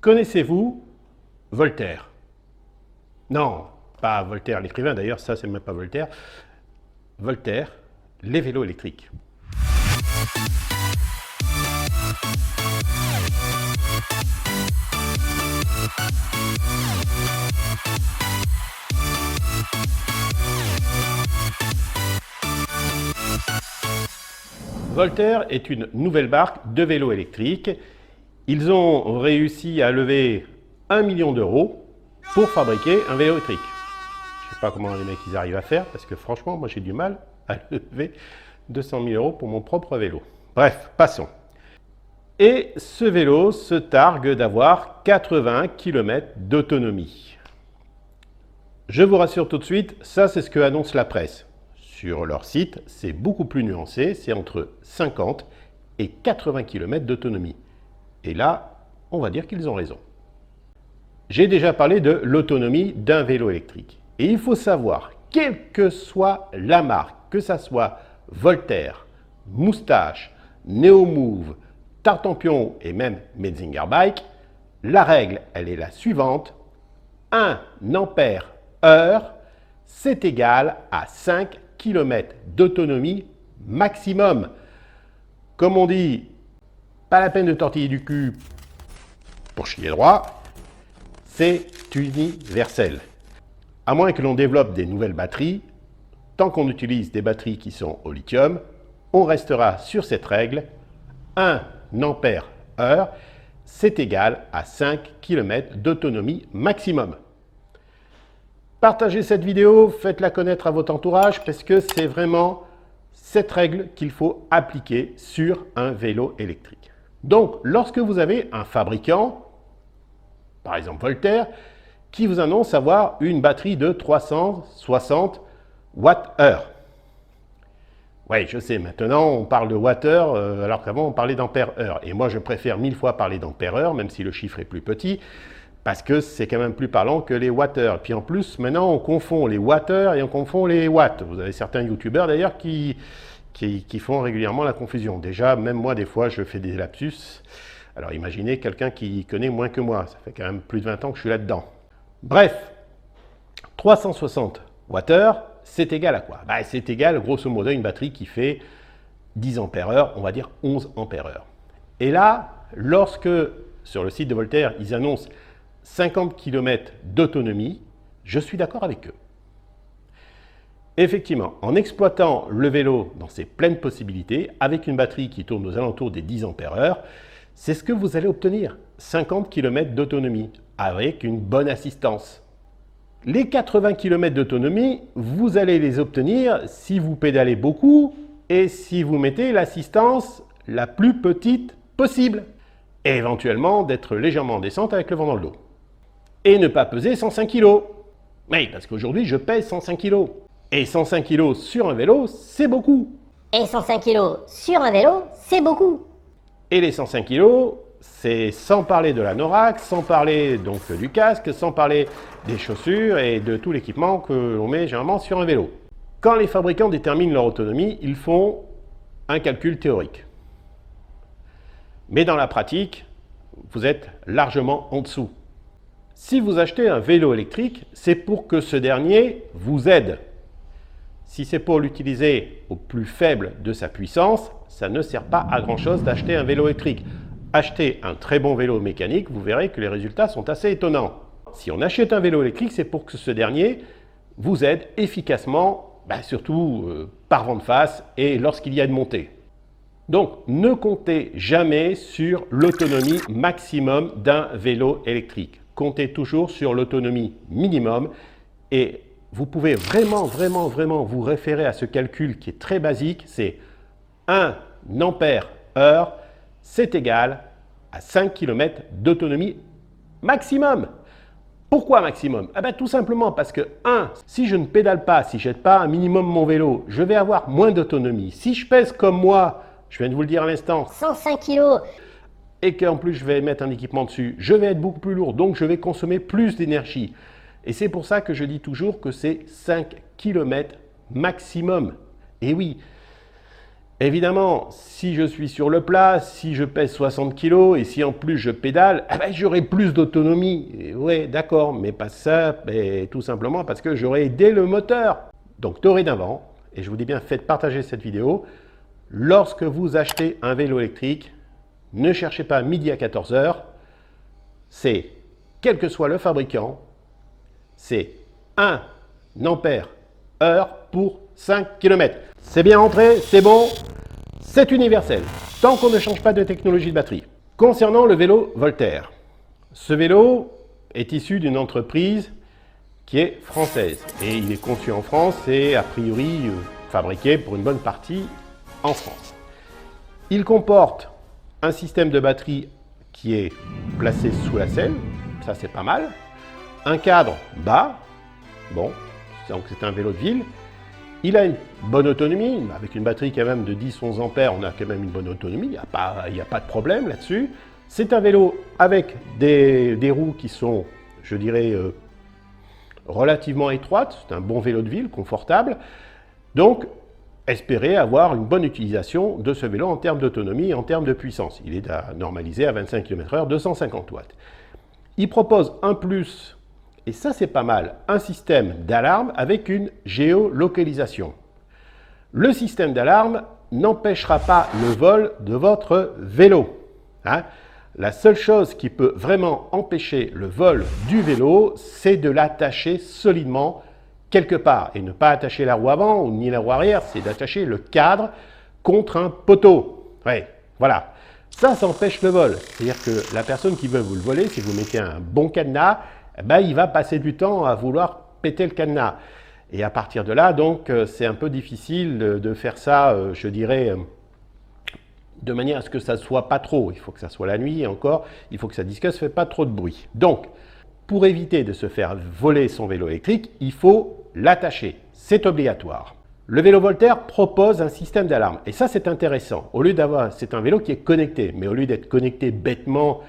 Connaissez-vous Voltaire? Non, pas Voltaire l'écrivain, d'ailleurs, ça c'est même pas Voltaire. Voltaire, les vélos électriques. Voltaire est une nouvelle marque de vélos électriques. Ils ont réussi à lever 1 million d'euros pour fabriquer un vélo électrique. Je ne sais pas comment les mecs ils arrivent à faire, parce que franchement, moi j'ai du mal à lever 200 000 euros pour mon propre vélo. Bref, passons. Et ce vélo se targue d'avoir 80 km d'autonomie. Je vous rassure tout de suite, ça c'est ce que annonce la presse. Sur leur site, c'est beaucoup plus nuancé, c'est entre 50 et 80 km d'autonomie. Et là, on va dire qu'ils ont raison. J'ai déjà parlé de l'autonomie d'un vélo électrique. Et il faut savoir, quelle que soit la marque, que ça soit Voltaire, Moustache, Neomove, Tartampion et même Metzinger Bike, la règle, elle est la suivante. 1 ampère-heure, c'est égal à 5 km d'autonomie maximum. Comme on dit, pas la peine de tortiller du cul pour chier droit, c'est universel. À moins que l'on développe des nouvelles batteries, tant qu'on utilise des batteries qui sont au lithium, on restera sur cette règle. 1 ampère-heure, c'est égal à 5 km d'autonomie maximum. Partagez cette vidéo, faites-la connaître à votre entourage parce que c'est vraiment cette règle qu'il faut appliquer sur un vélo électrique. Donc, lorsque vous avez un fabricant, par exemple Voltaire, qui vous annonce avoir une batterie de 360 Wh. Oui, je sais, maintenant on parle de wattheure alors qu'avant on parlait d'ampère-heure. Et moi je préfère 1000 fois parler d'ampère-heure, même si le chiffre est plus petit, parce que c'est quand même plus parlant que les wattheures. Puis en plus, maintenant on confond les wattheures et on confond les watts. Vous avez certains youtubeurs d'ailleurs qui font régulièrement la confusion. Déjà, même moi des fois je fais des lapsus. Alors imaginez quelqu'un qui connaît moins que moi, ça fait quand même plus de 20 ans que je suis là-dedans. Bref, 360 Wh, c'est égal à quoi? C'est égal grosso modo à une batterie qui fait 10 ampères-heure, on va dire 11 ampères-heure. Et là, lorsque sur le site de Voltaire, ils annoncent 50 km d'autonomie, je suis d'accord avec eux. Effectivement, en exploitant le vélo dans ses pleines possibilités, avec une batterie qui tourne aux alentours des 10 ampères-heure, c'est ce que vous allez obtenir, 50 km d'autonomie, avec une bonne assistance. Les 80 km d'autonomie, vous allez les obtenir si vous pédalez beaucoup et si vous mettez l'assistance la plus petite possible. Et éventuellement d'être légèrement en descente avec le vent dans le dos. Et ne pas peser 105 kg. Oui, parce qu'aujourd'hui je pèse 105 kg. Et 105 kg sur un vélo, c'est beaucoup. Et 105 kg sur un vélo, c'est beaucoup. Et les 105 kg, c'est sans parler de la NORAC, sans parler donc du casque, sans parler des chaussures et de tout l'équipement que l'on met généralement sur un vélo. Quand les fabricants déterminent leur autonomie, ils font un calcul théorique. Mais dans la pratique, vous êtes largement en dessous. Si vous achetez un vélo électrique, c'est pour que ce dernier vous aide. Si c'est pour l'utiliser au plus faible de sa puissance, ça ne sert pas à grand chose d'acheter un vélo électrique. Achetez un très bon vélo mécanique, vous verrez que les résultats sont assez étonnants. Si on achète un vélo électrique, c'est pour que ce dernier vous aide efficacement, surtout par vent de face et lorsqu'il y a une montée. Donc, ne comptez jamais sur l'autonomie maximum d'un vélo électrique. Comptez toujours sur l'autonomie minimum et vous pouvez vraiment vous référer à ce calcul qui est très basique, c'est 1 ampère-heure, c'est égal à 5 km d'autonomie maximum. Pourquoi maximum? Tout simplement parce que, si je ne pédale pas, si je n'aide pas un minimum mon vélo, je vais avoir moins d'autonomie. Si je pèse comme moi, je viens de vous le dire à l'instant, 105 kg. Et qu'en plus je vais mettre un équipement dessus, je vais être beaucoup plus lourd, donc je vais consommer plus d'énergie. Et c'est pour ça que je dis toujours que c'est 5 km maximum. Et oui, Évidemment, si je suis sur le plat, si je pèse 60 kg et si en plus je pédale, eh ben, j'aurai plus d'autonomie. Oui, d'accord, mais pas ça, mais tout simplement parce que j'aurai aidé le moteur. Donc dorénavant, et je vous dis bien, faites partager cette vidéo, lorsque vous achetez un vélo électrique, ne cherchez pas midi à 14 h, c'est, quel que soit le fabricant, c'est 1 ampère heure pour 5 km. C'est bien rentré, c'est bon, c'est universel, tant qu'on ne change pas de technologie de batterie. Concernant le vélo Voltaire, ce vélo est issu d'une entreprise qui est française et il est conçu en France et a priori fabriqué pour une bonne partie en France. Il comporte un système de batterie qui est placé sous la selle, ça c'est pas mal, un cadre bas, bon, donc c'est un vélo de ville. Il a une bonne autonomie, avec une batterie quand même de 10-11 ampères, on a quand même une bonne autonomie, il n'y a pas de problème là-dessus. C'est un vélo avec des roues qui sont, je dirais, relativement étroites, c'est un bon vélo de ville, confortable. Donc, espérez avoir une bonne utilisation de ce vélo en termes d'autonomie et en termes de puissance. Il est normalisé à 25 km/h, 250 watts. Il propose un plus, et ça c'est pas mal, un système d'alarme avec une géolocalisation. Le système d'alarme n'empêchera pas le vol de votre vélo. La seule chose qui peut vraiment empêcher le vol du vélo, c'est de l'attacher solidement quelque part. Et ne pas attacher la roue avant ou ni la roue arrière, c'est d'attacher le cadre contre un poteau. Ouais, voilà. Ça empêche le vol. C'est-à-dire que la personne qui veut vous le voler, si vous mettez un bon cadenas, ben, il va passer du temps à vouloir péter le cadenas. Et à partir de là, donc, c'est un peu difficile de faire ça, je dirais, de manière à ce que ça ne soit pas trop. Il faut que ça soit la nuit et encore, il faut que ça disque ne fait pas trop de bruit. Donc, pour éviter de se faire voler son vélo électrique, il faut l'attacher. C'est obligatoire. Le vélo Voltaire propose un système d'alarme. Et ça, c'est intéressant. Au lieu d'avoir, c'est un vélo qui est connecté, mais au lieu d'être connecté bêtement,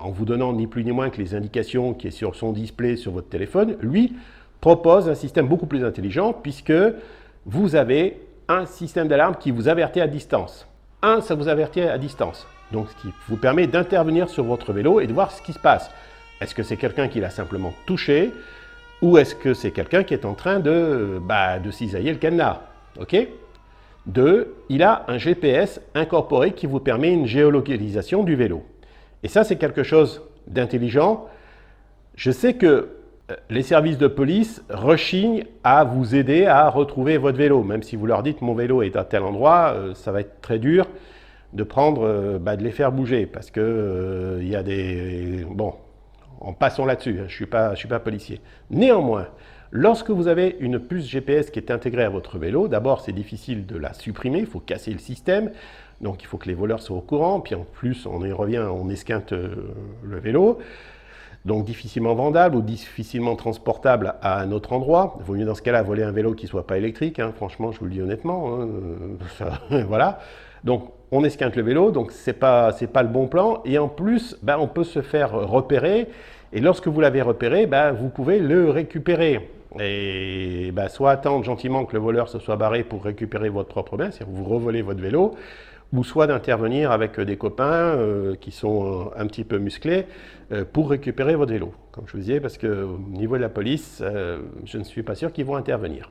en vous donnant ni plus ni moins que les indications qui est sur son display sur votre téléphone, lui propose un système beaucoup plus intelligent puisque vous avez un système d'alarme qui vous avertit à distance. Ça vous avertit à distance. Donc, ce qui vous permet d'intervenir sur votre vélo et de voir ce qui se passe. Est-ce que c'est quelqu'un qui l'a simplement touché ou est-ce que c'est quelqu'un qui est en train de cisailler le cadenas? Ok. 2, il a un GPS incorporé qui vous permet une géolocalisation du vélo. Et ça, c'est quelque chose d'intelligent. Je sais que les services de police rechignent à vous aider à retrouver votre vélo. Même si vous leur dites « mon vélo est à tel endroit », ça va être très dur de de les faire bouger. Parce que il y a des... Bon, en passant là-dessus, je ne suis pas policier. Néanmoins, lorsque vous avez une puce GPS qui est intégrée à votre vélo, d'abord c'est difficile de la supprimer, il faut casser le système, donc il faut que les voleurs soient au courant, puis en plus on y revient, on esquinte le vélo, donc difficilement vendable ou difficilement transportable à un autre endroit. Il vaut mieux dans ce cas-là voler un vélo qui ne soit pas électrique, franchement je vous le dis honnêtement, voilà. Donc on esquinte le vélo, donc c'est pas le bon plan, et en plus on peut se faire repérer, et lorsque vous l'avez repéré, vous pouvez le récupérer. Et soit attendre gentiment que le voleur se soit barré pour récupérer votre propre bien, c'est-à-dire vous revolez votre vélo, ou soit d'intervenir avec des copains qui sont un petit peu musclés pour récupérer votre vélo. Comme je vous disais, parce qu'au niveau de la police, je ne suis pas sûr qu'ils vont intervenir.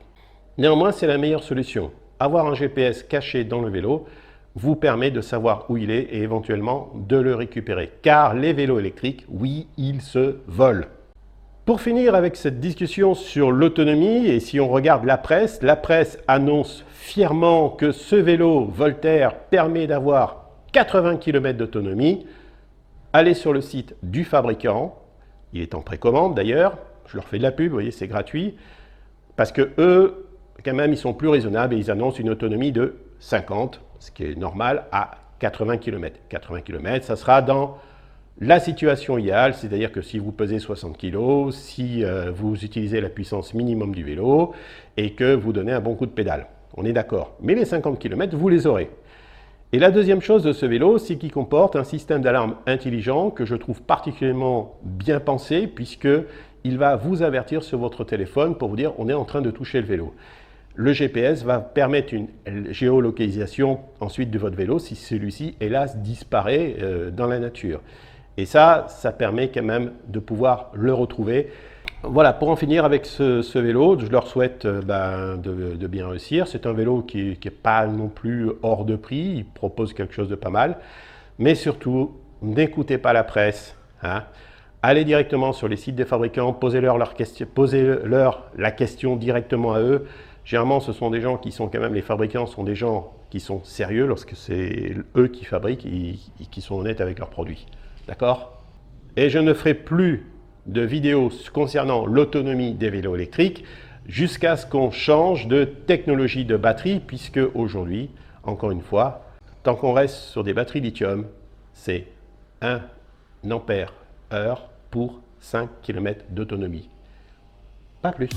Néanmoins, c'est la meilleure solution. Avoir un GPS caché dans le vélo vous permet de savoir où il est et éventuellement de le récupérer. Car les vélos électriques, oui, ils se volent. Pour finir avec cette discussion sur l'autonomie, et si on regarde la presse annonce fièrement que ce vélo Voltaire permet d'avoir 80 km d'autonomie. Allez sur le site du fabricant, il est en précommande d'ailleurs, je leur fais de la pub, vous voyez, c'est gratuit, parce que eux, quand même, ils sont plus raisonnables et ils annoncent une autonomie de 50, ce qui est normal, à 80 km. 80 km, ça sera dans la situation idéale, c'est-à-dire que si vous pesez 60 kg, si vous utilisez la puissance minimum du vélo et que vous donnez un bon coup de pédale. On est d'accord. Mais les 50 km, vous les aurez. Et la deuxième chose de ce vélo, c'est qu'il comporte un système d'alarme intelligent que je trouve particulièrement bien pensé puisqu'il va vous avertir sur votre téléphone pour vous dire on est en train de toucher le vélo. le GPS va permettre une géolocalisation ensuite de votre vélo si celui-ci, hélas, disparaît dans la nature. Et ça permet quand même de pouvoir le retrouver. Voilà, pour en finir avec ce vélo, je leur souhaite de bien réussir. C'est un vélo qui n'est pas non plus hors de prix, il propose quelque chose de pas mal. Mais surtout, n'écoutez pas la presse. Hein. Allez directement sur les sites des fabricants, posez-leur la question directement à eux. Généralement, ce sont des gens qui sont quand même, les fabricants sont des gens qui sont sérieux lorsque c'est eux qui fabriquent et qui sont honnêtes avec leurs produits. D'accord? Et je ne ferai plus de vidéos concernant l'autonomie des vélos électriques jusqu'à ce qu'on change de technologie de batterie, puisque aujourd'hui, encore une fois, tant qu'on reste sur des batteries lithium, c'est 1 ampère-heure pour 5 km d'autonomie. Pas plus.